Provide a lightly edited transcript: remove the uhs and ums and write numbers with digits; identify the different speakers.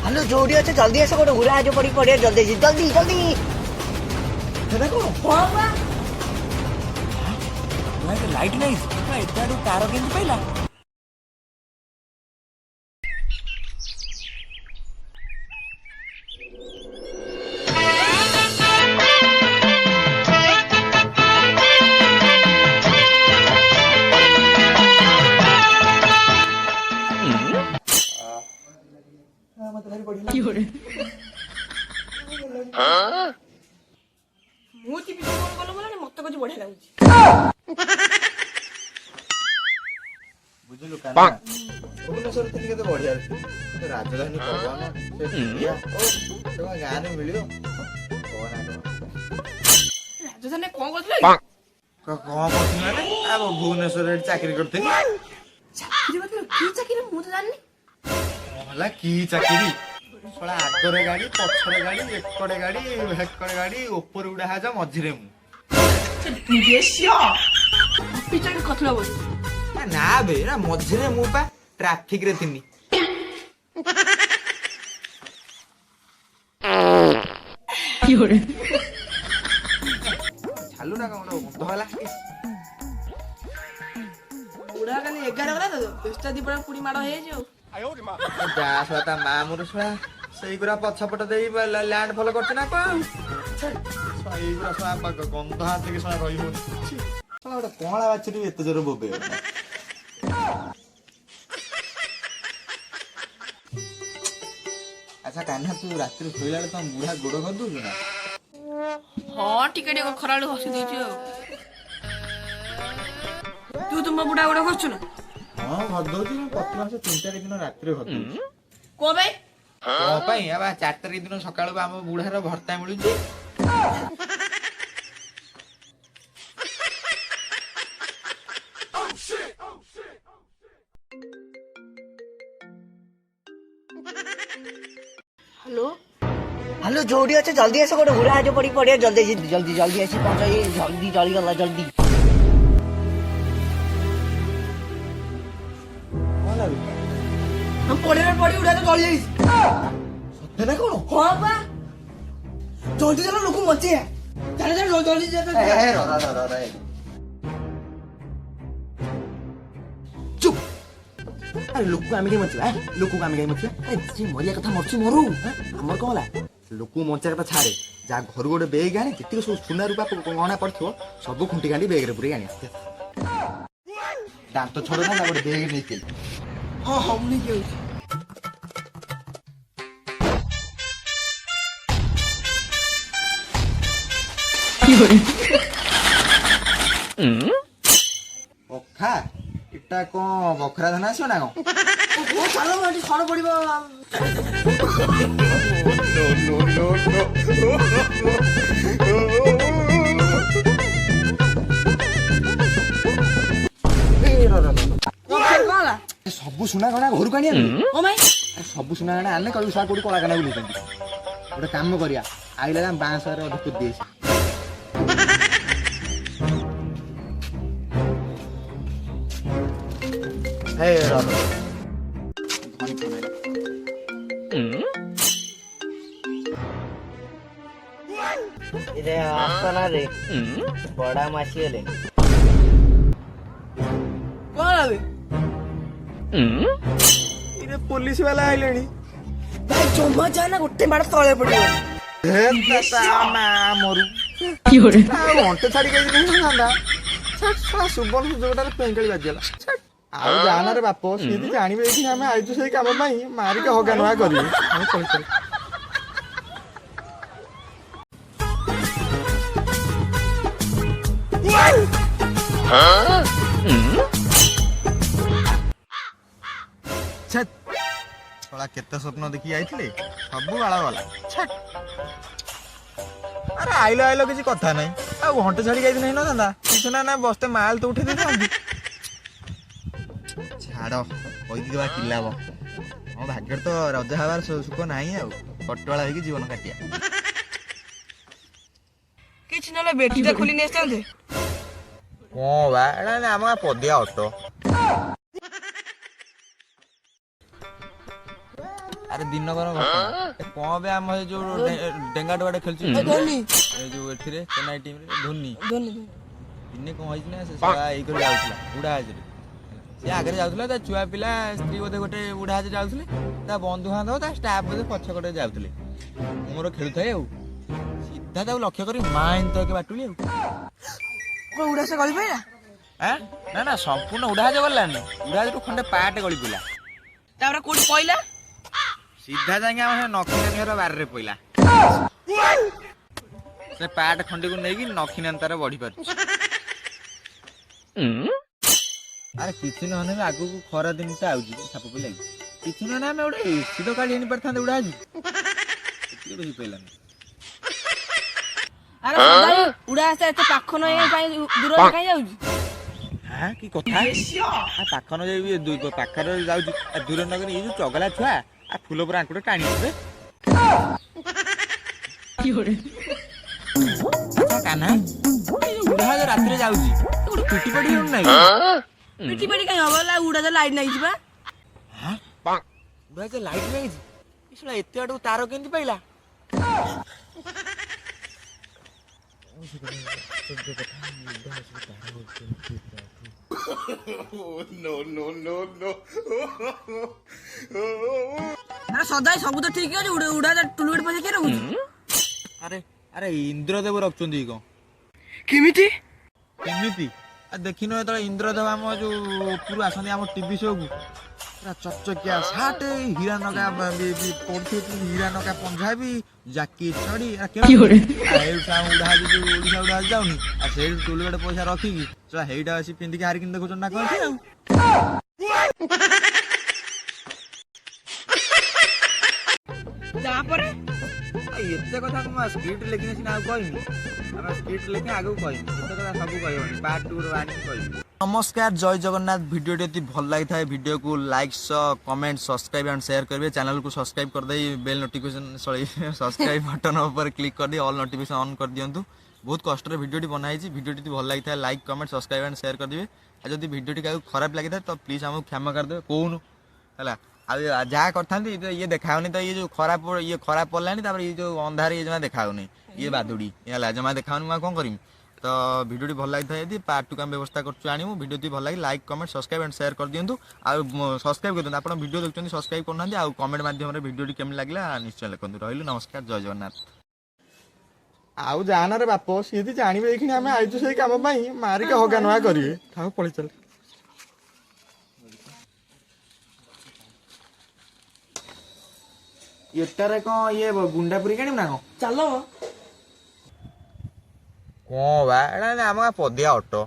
Speaker 1: hello जोड़ी अच्छे जल्दी आस गोटे उड़ा जो पड़ी पड़े जल्दी जल्दी जल्दी
Speaker 2: लाइट नहीं तार के पाइला
Speaker 3: बुझलु काना भुवनेश्वर तीन केते बढ़िया राजधानी पवन से इंडिया ओ तो गाने मिलियो कोना
Speaker 4: राजधानी कोन करथले
Speaker 3: माने अब भुवनेश्वर रे चाकरी करथे
Speaker 4: चाकरी मतलब की चाकरी मु तो जाननी
Speaker 3: होला की चाकरी थोड़ा आगरे गाड़ी पछरे गाड़ी एकड़े गाड़ी हेकड़े गाड़ी ऊपर उड़ा हाजा मझिरे मु
Speaker 4: विदेशिया पिचर के कथला बोल
Speaker 3: ना बे ना मझिरे मु पा ट्रैफिक रे थिनी चालू ना कोन बंद होला
Speaker 4: उड़ा खाली 11 गला तो पेस्टा दीपड़ा पुडी माडो हे जो
Speaker 3: जा सता मा मोर छुआ सही गुरा पछपट देई लैंड फॉल करछ ना को सही गुरा सवा पाक गंध हाथ के सवा रही हो साला कोला बाछरी एते जोर बोबे अच्छा कान्हा तू रात्रि सोइला त बुढ़ा गोड़ कर दू ना
Speaker 4: हां टिके खराले हसी देछि तू तुम बुढ़ा गुड़ा करछ ना
Speaker 3: हां घर दउची प्रति मास 3-4 दिन रात्रि घर दउची
Speaker 4: को भाई
Speaker 3: को पई अब 4 तारिख दिन सकाळु हम बुढ़ार भर्ता मिलुची
Speaker 4: हेलो
Speaker 1: हेलो जोड़ी अच्छे जल्दी आस गोटे उड़ा जो पड़ी पड़े जल्दी जल्दी जल्दी आसी पहुंच जल्दी जल्दी गला जल्दी
Speaker 4: हम पड़े उड़ा तो जल्दी
Speaker 3: सत्य ना कोन
Speaker 4: हां बा जल्दी चलो लोग मचे चल चल जल्दी जल्दी
Speaker 3: ए रा चुप अरे लोक आमे के मचला लोक आमे के मचला अरे जे मरिया कथा मरची मरु हमर कोला लोक मचा कथा छाड़े जा घर गोटे बेग आनी जति सब सुना रूपा गहना पड़थो सब खुंटी गांडी बेग रे पुरे आनी दांत छोड़ ना गोटे बेग नै के
Speaker 4: हां हम नहीं के
Speaker 3: ओखा इटा को बखरा धना आसो ना को
Speaker 4: ओ चलो माटी छड़ पड़िबो
Speaker 3: सब सुना गणा घर को आनिया
Speaker 4: ओ भाई
Speaker 3: सब सुना गणा आने कल सा कोडी कोला गणा बुलुचंती गोटे काम करिया आइला हम बांस रे अधक देस हे रो
Speaker 1: इरे आसना रे बड़ा माछी ले
Speaker 4: कोन आबे
Speaker 3: इरे पुलिस वाला आइलेनी
Speaker 4: भाई जम्मा जाना गोटे मार तळे पड़िबो
Speaker 3: हे ता मा मरु की होरे घंटे छाड़ी गई नहीं नांदा छा सुबन सुजोटा रे पेंगली बाजिला आउ जाना रे बाप सीधी जानिबे कि हमें आइजु सेई काम पई मारी के हगा नवा करी हम चल चल छत थोड़ा केते स्वप्न देखि आइथिले सब बाळा वाला छट अरे आइलो आइलो किसी कथा नहीं आ घंटे छाड़ी गई नहीं ना किछ ना ना बसते माल तो उठे देथांती छाड़ कहि दिबा किलाबो हम भाग्य तो रजा हवार सुख नाही आ कटवाला होई जीवन काटिया
Speaker 4: किछ नले बेटीटा खुली नेस्तांते
Speaker 3: को बा एडा ना हम पदिया ऑटो
Speaker 2: ଆରେ ଦିନ କଣ କଣ ବେ ଆମ ଏ ଯୋଉ ଡେଙ୍ଗା ଡୁଆଟେ ଖେଳୁଛି
Speaker 4: ଧୋନି
Speaker 2: ଏ ଯୋଉ ଏଥିରେ ଚେନ୍ନାଇ ଟିମରେ ଧୋନି
Speaker 4: ଧୋନି
Speaker 2: ଦିନେ କଣ ହେଇଛି ନା ସେ ସାରା ଏଇ କରି ଯାଉଥିଲା ଉଡ଼ାଜାହାଜରେ ସେ ଆଗରେ ଯାଉଥିଲା ତା ଛୁଆ ପିଲା ସ୍ତ୍ରୀ ବୋଧେ ଗୋଟେ ଉଡ଼ାଜାହାଜରେ ଯାଉଥିଲେ ତା ବନ୍ଧୁବାନ୍ଧବ ତା ଷ୍ଟାଫ୍ ବୋଧେ ପଛକଟେ ଯାଉଥିଲେ ମୁଁ ମୋର ଖେଳୁଥାଏ ଆଉ ସିଧା ତାକୁ ଲକ୍ଷ୍ୟ କରି ମାଇନ୍ ତ ଏକେ ବାଟୁଳି ଆଉ
Speaker 4: କଣ ଉଡା ସେ ଗଳି ପାଇଲା
Speaker 2: ଆଁ ନା ନା ସମ୍ପୂର୍ଣ୍ଣ ଉଡ଼ାଜାହାଜ ଗଲାନି ଉଡ଼ାଜାହାଜରୁ ଖଣ୍ଡେ ପାଟେ ଗଳି ପଇଲା
Speaker 4: ତାପରେ କୋଉଠି ପଇଲା
Speaker 2: ସିଧା ଯାଇକି ଆମ ସେ ନଖିନାନୀ ଘର ବାରିରେ ପଇଲା ସେ ପାଟ ଖଣ୍ଡିକୁ ନେଇକି ନଖିନାନୀ ତାର ବଢି ପାରୁଛି ଆରେ କିଛି ନହେଲେ ବି ଆଗକୁ ଖରା ଦିନଟା ଆଉଛି ସାପ ପଇଲା କିଛି ନହେଲେ ଆମେ ଗୋଟେ ଏସି ତ କାଢି ଆଣି ପାରିଥାନ୍ତେ ଉଡ଼ାଜାହାଜ ଏତିକି ବେଶୀ ପଇଲାନି
Speaker 4: ଆରେ ସଦାବେଳେ ଉଡା ଆସ୍ତେ ଏତେ ପାଖ ନଈ କାଇଁ ଦୂରରେ କାଇଁ ଯାଉଛି
Speaker 2: ହଁ କି କଥା ପାଖ ନ ଯାଇ ପାଖରେ ଯାଉଛି ଦୂର ନଗରୀ ଏଇ ଯୋଉ ଚଗଲା ଛୁଆ ଆଉ ଫୁଲ ପୁରା ଆଙ୍କୁଟେ ଟାଣି ଆସିବେ କାହ୍ନା ଉଡ଼ାଜାହାଜ ରାତିରେ ଯାଉଛି ଗୋଟେ ପିଟି ପଡି ନାହିଁ
Speaker 4: ପିଟି ପିଟି କାଇଁ ହବ ଉଡା ଲାଇଟ୍ ନାଗିଛି ବା
Speaker 2: ଉଡ଼ାଜାହାଜ ଲାଇଟ୍ ଲାଗିଛି ଶୁଣା ଏତେ ବାଟକୁ ତାର କେମିତି ପାଇଲା
Speaker 4: ଆରେ ସଦାବେଳେ ସବୁ ତ ଠିକ ଅଛି ଉଡା ଟୁଲୁଟ ପଇସା କିଏ ରଖୁଛି
Speaker 2: ଆରେ ଆରେ ଇନ୍ଦ୍ରଦେବ ରଖୁଛନ୍ତି କଣ
Speaker 4: କେମିତି
Speaker 2: କେମିତି ଦେଖିନ ଯେତେବେଳେ ଇନ୍ଦ୍ରଦେବ ଆମ ଯୋଉ ଉପରୁ ଆସନ୍ତି ଆମ ଟିଭି ଶୋକୁ ପୁରା ଚକଚକିଆ ସାର୍ଟ ହୀରା ନଗା ପଡୁଥିବ ହୀରା ନଗା ପଞ୍ଜାବୀ ଜାକି ଛଡି ଏଇଠୁ ଉଡ଼ାଜାହାଜ ଯୋଉ ଓଡିଶା ଉଡ଼ାଜାହାଜ ଯାଉନି ଆଉ ସେଇଠୁ ଟୁଲୁ ଗୋଟେ ପଇସା ରଖିକି ହେଇଟା ଆସି ପିନ୍ଧିକି ହାରିକିନି ଦେଖୁଛନ୍ତି ନା କଣ ଆଉ
Speaker 4: ତାପରେ
Speaker 2: ଏତେ କଥା ମୁଁ ସ୍କ୍ରିପ୍ଟ ଲେଖିନି ସିନା ଆଉ କହିନି ଆମେ ସ୍କ୍ରିପ୍ଟ ଲେଖି ଆଗକୁ କହିନି ଏତେ କଥା ସବୁ କହିବନି ପାର୍ଟ 2 ରୁ ଆଣିକି କହିବି नमस्कार जय जगन्नाथ वीडियो यदि भल लगी था वीडियो को like comment subscribe and share करेंगे चैनल को सब्सक्राइब कर दे बेल नोटिफिकेशन सब्सक्राइब बटन ऊपर क्लिक कर दी ऑल नोटिफिकेशन ऑन कर दिंतु बहुत कष्ट वीडियो बनाई वीडियो भल लगी था like comment subscribe and share कर दिए जब वीडियो क्या खराब लगी था तो प्लीज हमको क्षमा करदे कौन है जहाँ करते ये देखाऊनी तो ये जो खराब पड़ला ये जो अंधार ये जमा देखाऊनी ये बादुड़ी है जमा देखाऊनी मैं कौन करी तो वीडियो भल लगी था यदि पार्ट 2 का व्यवस्था कर वीडियो भल लगी like comment subscribe and share कर दिंतु सब्सक्राइब कर आप वीडियो देखते सब्सक्राइब करना कमेंट माध्यम वीडियो केमी लगे निश्चय लिखु रही नमस्कार जय जगन्नाथ
Speaker 3: आउ जाना रे बाप सी जानवे ये आम आईचु से कम मारिक हगा नुआ करेंगे था पलि चल
Speaker 2: एटारे कौन ये गुंडा पुरी काणी ना
Speaker 4: ଚାଲ
Speaker 2: कौन बा एटा आम पदिया ऑटो